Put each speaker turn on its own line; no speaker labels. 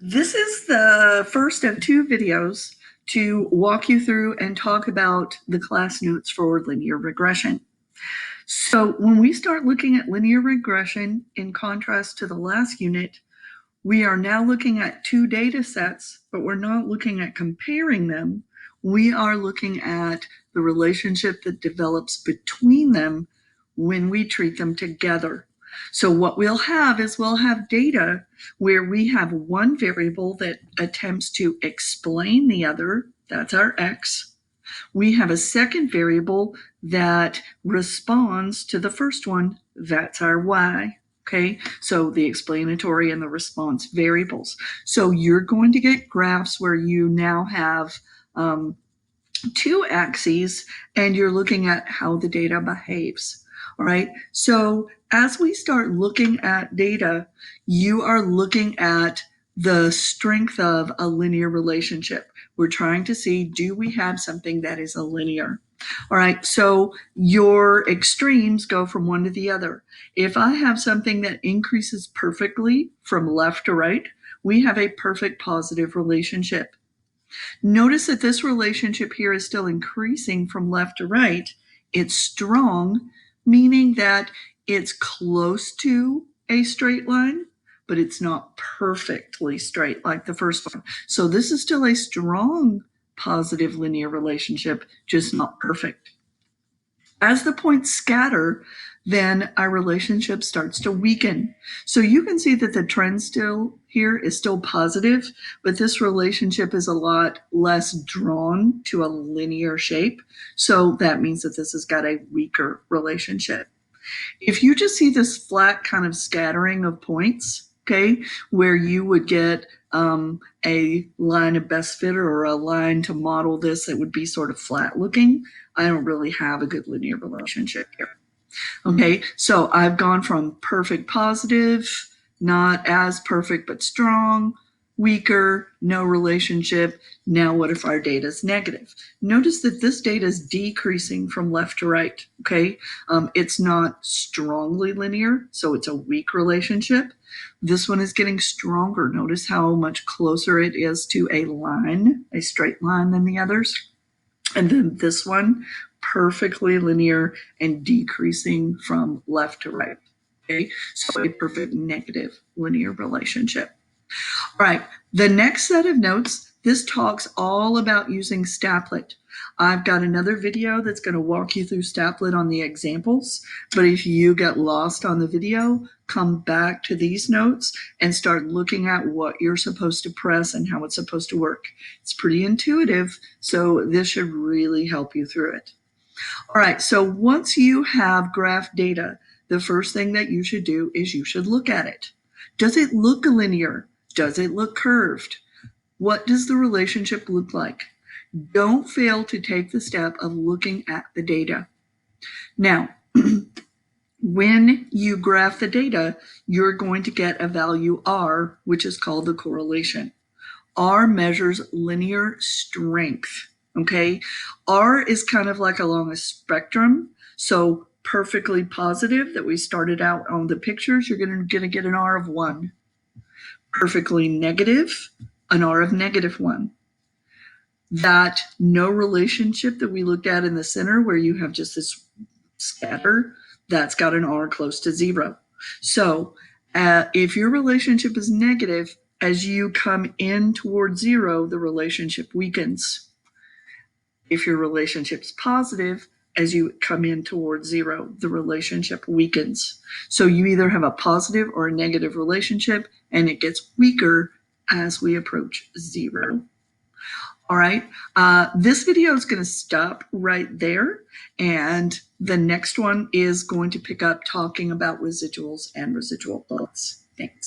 This is the first of two videos to walk you through and talk about the class notes for linear regression. So when we start looking at linear regression in contrast to the last unit, we are now looking at two data sets, but we're not looking at comparing them. We are looking at the relationship that develops between them when we treat them together. So what we'll have is we'll have data where we have one variable that attempts to explain the other, that's our x. We have a second variable that responds to the first one, that's our y. Okay, so the explanatory and the response variables. So you're going to get graphs where you now have two axes and you're looking at how the data behaves. All right, so as we start looking at data, you are looking at the strength of a linear relationship. We're trying to see, do we have something that is a linear? All right, so your extremes go from one to the other. If I have something that increases perfectly from left to right, we have a perfect positive relationship. Notice that this relationship here is still increasing from left to right. It's strong, meaning that it's close to a straight line, but it's not perfectly straight like the first one. So this is still a strong positive linear relationship, just not perfect. As the points scatter, then our relationship starts to weaken. So you can see that the trend still here is still positive, but this relationship is a lot less drawn to a linear shape. So that means that this has got a weaker relationship. If you just see this flat kind of scattering of points, okay, where you would get a line of best fit or a line to model this that would be sort of flat looking, I don't really have a good linear relationship here. Okay, so I've gone from perfect positive, not as perfect but strong, weaker, no relationship. Now what if our data is negative? Notice that this data is decreasing from left to right, okay? It's not strongly linear, so it's a weak relationship. This one is getting stronger. Notice how much closer it is to a line, a straight line than the others. And then this one, perfectly linear and decreasing from left to right. Okay, so a perfect negative linear relationship. All right, the next set of notes, this talks all about using Stapplet. I've got another video that's going to walk you through Stapplet on the examples, but if you get lost on the video, come back to these notes and start looking at what you're supposed to press and how it's supposed to work. It's pretty intuitive, so this should really help you through it. All right, so once you have graph data, the first thing that you should do is you should look at it. Does it look linear? Does it look curved? What does the relationship look like? Don't fail to take the step of looking at the data. Now, when you graph the data, you're going to get a value R, which is called the correlation. R measures linear strength, okay? R is kind of like along a spectrum, so perfectly positive that we started out on the pictures, you're going to get an R of 1. Perfectly negative, an R of -1. That no relationship that we looked at in the center where you have just this scatter, that's got an R close to 0. So if your relationship is negative, as you come in towards 0, the relationship weakens. If your relationship is positive, as you come in towards 0, the relationship weakens. So you either have a positive or a negative relationship, and it gets weaker as we approach 0. All right, this video is going to stop right there, and the next one is going to pick up talking about residuals and residual plots. Thanks.